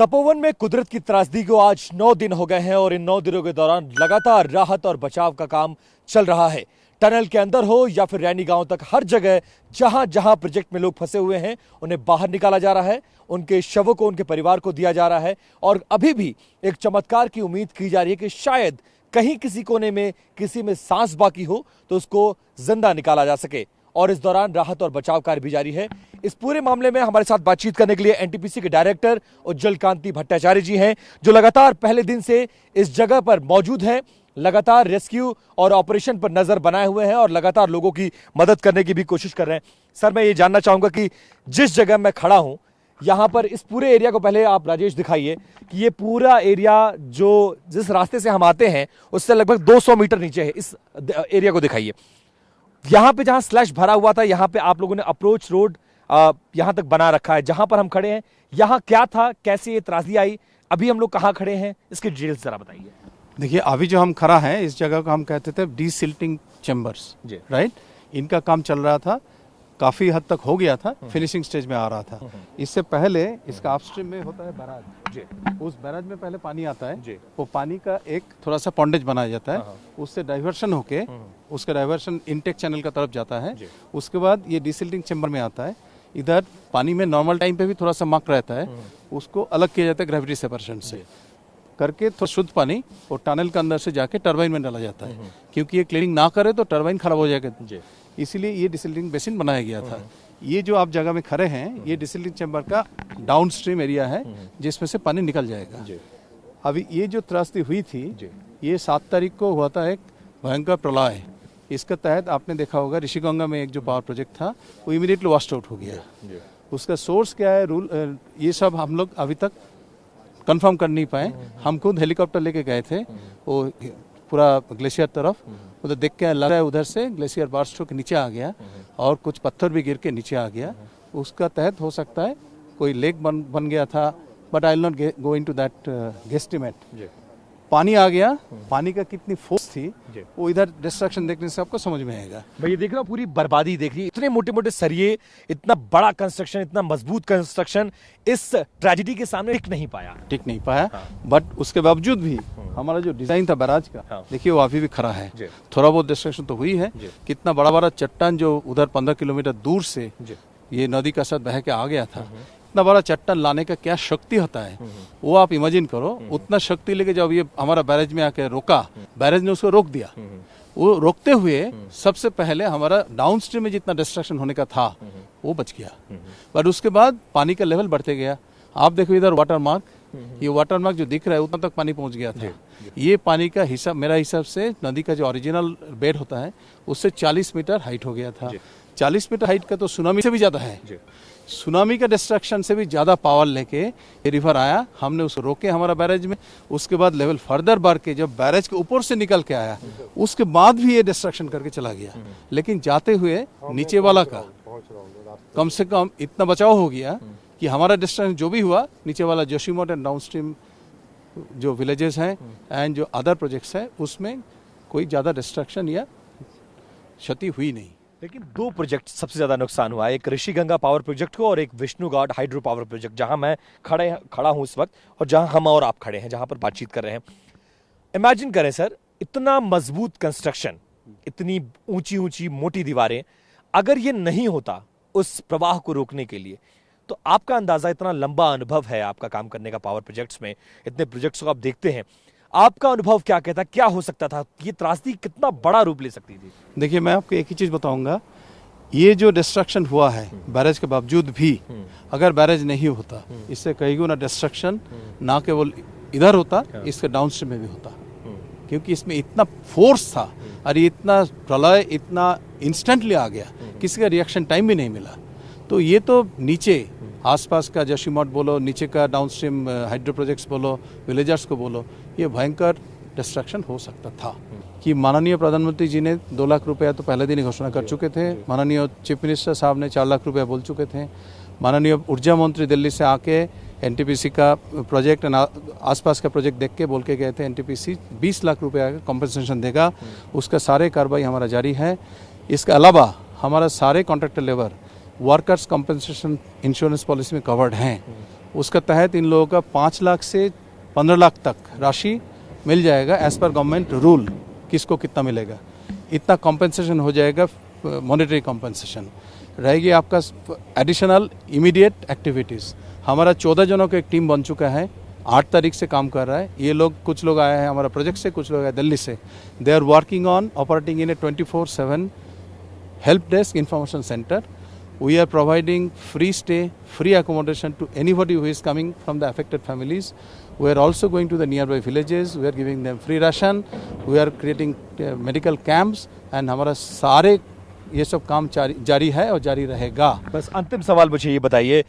तपोवन में कुदरत की त्रासदी को आज 9 दिन हो गए हैं और इन 9 दिनों के दौरान लगातार राहत और बचाव का काम चल रहा है। टनल के अंदर हो या फिर रैनी गांव तक, हर जगह जहां जहां प्रोजेक्ट में लोग फंसे हुए हैं उन्हें बाहर निकाला जा रहा है, उनके शवों को उनके परिवार को दिया जा रहा है और अभी भी एक चमत्कार की उम्मीद की जा रही है कि शायद कहीं किसी कोने में किसी में सांस बाकी हो तो उसको जिंदा निकाला जा सके। और इस दौरान राहत और बचाव कार्य भी जारी है। इस पूरे मामले में हमारे साथ बातचीत करने के लिए एनटीपीसी के डायरेक्टर उज्जवल कांति भट्टाचार्य जी हैं, जो लगातार पहले दिन से इस जगह पर मौजूद हैं, लगातार रेस्क्यू और ऑपरेशन पर नजर बनाए हुए हैं और लगातार लोगों की मदद करने की भी कोशिश कर रहे हैं। सर, मैं ये जानना चाहूंगा कि जिस जगह मैं खड़ा हूं यहां पर, इस पूरे एरिया को पहले आप राजेश दिखाइए कि ये पूरा एरिया जो जिस रास्ते से हम आते हैं उससे लगभग 200 मीटर नीचे है। इस एरिया को दिखाइए। यहां पे जहां स्लैश भरा हुआ था, यहां पे आप लोगों ने अप्रोच रोड यहां तक बना रखा है। जहां पर हम खड़े हैं यहां क्या था, कैसे ये त्रासदी आई, अभी हम लोग कहां खड़े हैं, इसकी डिटेल्स जरा बताइए। देखिए, अभी जो हम खड़ा है इस जगह को हम कहते थे डीसिल्टिंग चैम्बर्स, राइट। इनका काम चल रहा था, काफी हद तक हो गया था, फिनिशिंग स्टेज में आ रहा था। इससे पहले इसका अपस्ट्रीम में होता है बैराज। उस बैराज में पहले पानी आता है, वो पानी का एक थोड़ा सा पॉन्डेज बनाया जाता है, उससे डाइवर्शन होके उसका डाइवर्शन इनटेक चैनल का तरफ जाता है। उसके बाद ये डीसिल्टिंग चैम्बर में आता है। इधर पानी में नॉर्मल टाइम पे भी थोड़ा सा मक रहता है, उसको अलग किया जाता है ग्रेविटी सेपरेशन से करके, तो शुद्ध पानी वो टनल के अंदर से जाके टरबाइन में डाला जाता है, क्योंकि ये क्लीनिंग ना करे तो टरबाइन खराब हो जाएगा, इसीलिए ये डिसिल्टिंग बेसिन बनाया गया था। ये जो आप जगह में खड़े हैं ये डिसिल्टिंग चैम्बर का डाउन स्ट्रीम एरिया है जिसमें से पानी निकल जाएगा। अभी ये जो त्रासदी हुई थी ये 7 तारीख को हुआ था, एक भयंकर प्रलय। इसके तहत आपने देखा होगा ऋषिगंगा में एक जो पावर प्रोजेक्ट था वो इमीडिएटली वॉश्ड आउट हो गया। उसका सोर्स क्या है, रूल, ये सब हम लोग अभी तक कंफर्म कर नहीं पाए। हम खुद हेलीकॉप्टर लेके गए थे वो पूरा ग्लेशियर तरफ, उधर देख के लग रहा है उधर से ग्लेशियर बर्स्ट होकर नीचे आ गया और कुछ पत्थर भी गिर के नीचे आ गया। उसका तहत हो सकता है कोई लेक बन गया था, but I will not go into that guesstimate. पानी आ गया, पानी का कितनी फोर्स थी वो इधर डिस्ट्रक्शन देखने से आपको समझ में आएगा। भाई ये देख रहे हो, पूरी बर्बादी देख रही है। इतने मोटे मोटे सरिये, इतना बड़ा कंस्ट्रक्शन, इतना मजबूत कंस्ट्रक्शन इस ट्रेजेडी के सामने टिक नहीं पाया। बट उसके बावजूद भी हमारा जो डिजाइन था बैराज का, देखिए वो अभी भी खड़ा है। थोड़ा बहुत डिस्ट्रक्शन तो हुई है। कितना बड़ा बड़ा चट्टान जो उधर 15 किलोमीटर दूर से ये नदी का साथ बह के आ गया था, इतना बड़ा चट्टान लाने का क्या शक्ति होता है वो आप इमेजिन करो। उतना शक्ति लेके जब ये हमारा बैरेज में आके रोका, बैरेज ने उसको रोक दिया। वो रोकते हुए सबसे पहले हमारा डाउन स्ट्रीम में जितना डिस्ट्रक्शन होने का था वो बच गया, पर उसके बाद पानी का लेवल बढ़ते गया। आप देखो इधर वाटर मार्क, ये वाटर मार्क जो दिख रहा है उतना तक पानी पहुंच गया था। ये पानी का हिसाब, मेरा हिसाब से नदी का जो ओरिजिनल बेड होता है उससे 40 मीटर हाइट हो गया था। 40 मीटर हाइट का तो सुनामी से भी ज्यादा है। सुनामी का डिस्ट्रक्शन से भी ज्यादा पावर लेके ये रिवर आया, हमने उसको रोके हमारा बैरेज में। उसके बाद लेवल फर्दर बढ़ के जब बैरेज के ऊपर से निकल के आया उसके बाद भी ये डिस्ट्रक्शन करके चला गया। लेकिन जाते हुए नीचे वाला का कम से कम इतना बचाव हो गया कि हमारा डिस्ट्रक्शन जो भी हुआ, नीचे वाला जोशीमठ एंड डाउनस्ट्रीम जो विलेजेस हैं एंड जो अदर प्रोजेक्ट्स हैं उसमें कोई ज्यादा डिस्ट्रक्शन या क्षति हुई नहीं। लेकिन 2 प्रोजेक्ट सबसे ज्यादा नुकसान हुआ है, एक ऋषिगंगा पावर प्रोजेक्ट को और एक विष्णुघाट हाइड्रो पावर प्रोजेक्ट, जहां मैं खड़ा हूं इस वक्त और जहां हम और आप खड़े हैं, जहां पर बातचीत कर रहे हैं। इमेजिन करें सर, इतना मजबूत कंस्ट्रक्शन, इतनी ऊंची ऊंची मोटी दीवारें, अगर ये नहीं होता उस प्रवाह को रोकने के लिए, तो आपका अंदाजा, इतना लंबा अनुभव है आपका काम करने का पावर प्रोजेक्ट्स में, इतने प्रोजेक्ट्स को आप देखते हैं, आपका अनुभव क्या कहता, क्या हो सकता था, ये त्रासदी कितना बड़ा रूप ले सकती थी? देखिए, मैं आपको एक ही चीज बताऊंगा, ये जो डिस्ट्रक्शन हुआ है बैरेज के बावजूद भी, अगर बैरेज नहीं होता इससे कई गुना डिस्ट्रक्शन ना केवल इधर होता, इसके डाउनस्ट्रीम में भी होता, क्योंकि इसमें इतना फोर्स था और इतना प्रलय इतना इंस्टेंटली आ गया, किसी का रिएक्शन टाइम भी नहीं मिला। तो ये तो नीचे आसपास का जोशीमठ बोलो, नीचे का डाउनस्ट्रीम हाइड्रो प्रोजेक्ट्स बोलो, विलेजर्स को बोलो, ये भयंकर डिस्ट्रक्शन हो सकता था। कि माननीय प्रधानमंत्री जी ने 2 लाख रुपया तो पहले दिन ही घोषणा कर चुके थे, माननीय चीफ मिनिस्टर साहब ने 4 लाख रुपया बोल चुके थे, माननीय ऊर्जा मंत्री दिल्ली से आके एनटीपीसी का प्रोजेक्ट आसपास का प्रोजेक्ट देख के बोल के गए थे एनटीपीसी 20 लाख रुपया का कॉम्पनसेशन देगा, उसका सारे कार्रवाई हमारा जारी है। इसके अलावा हमारा सारे contractor labour workers compensation insurance policy में कवर्ड हैं, उसका तहत इन लोगों का 5 लाख से 15 लाख तक राशि मिल जाएगा एज पर गवर्नमेंट रूल, किसको कितना मिलेगा, इतना कॉम्पेंसेशन हो जाएगा। मॉनेटरी कॉम्पेंसेशन रहेगी आपका। एडिशनल इमीडिएट एक्टिविटीज़, हमारा 14 जनों का एक टीम बन चुका है, 8 तारीख से काम कर रहा है। ये लोग, कुछ लोग आए हैं हमारा प्रोजेक्ट से, कुछ लोग आए दिल्ली से। They are working on operating in a 24/7 help desk information center. We are providing free stay, free accommodation to anybody who is coming from the affected families. We are also going to the nearby villages. We are giving them free ration. We are creating medical camps and हमारा सारे ये सब काम जारी है और जारी रहेगा। बस अंतिम सवाल मुझे ये बताइए,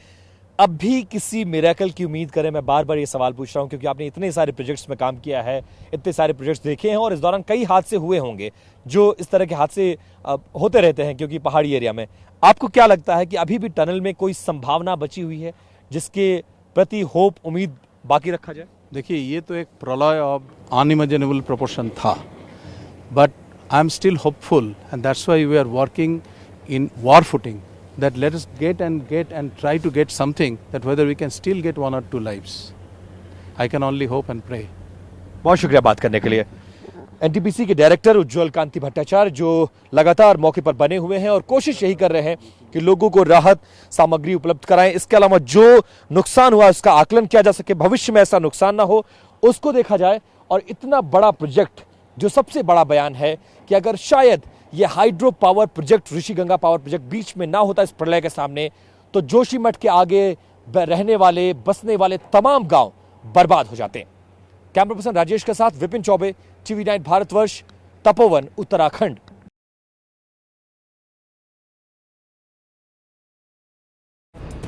अब भी किसी मिरेकल की उम्मीद करें? मैं बार बार ये सवाल पूछ रहा हूं क्योंकि आपने इतने सारे प्रोजेक्ट्स में काम किया है, इतने सारे प्रोजेक्ट्स देखे हैं और इस दौरान कई हादसे हुए होंगे, जो इस तरह के हादसे होते रहते हैं क्योंकि पहाड़ी एरिया में। आपको क्या लगता है कि अभी भी टनल में कोई संभावना बची हुई है जिसके प्रति होप, उम्मीद बाकी रखा जाए? देखिए, ये तो एक प्रलय ऑफ अनइमेजिनेबल प्रोपोर्शन था, but I am still hopeful and that's why we are working in war footing, that let us get and try to get something, that whether we can still get 1 or 2 lives. I can only hope and pray. बहुत शुक्रिया बात करने के लिए। NTPC के director उज्ज्वल कांति भट्टाचार्य, जो लगातार मौके पर बने हुए हैं और कोशिश यही कर रहे हैं कि लोगों को राहत सामग्री उपलब्ध कराएं। इसके अलावा जो नुकसान हुआ उसका आकलन किया जा सके, भविष्य में ऐसा नुकसान ना हो उसको देखा जाए। और इतना बड़ा प्रोजेक्ट, जो सबसे बड़ा बयान है कि अगर शायद ये hydro power project, Rishiganga power project बीच में ना होता इस प्रलय के सामने, तो जोशीमठ के आगे रहने वाले, बसने वाले तमाम गांव बर्बाद हो जाते। कैमरा पर्सन राजेश के साथ विपिन चौबे, TV9 भारतवर्ष, तपोवन, उत्तराखंड।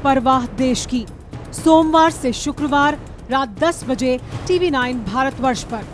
परवाह देश की, सोमवार से शुक्रवार रात 10 बजे TV9 भारतवर्ष पर।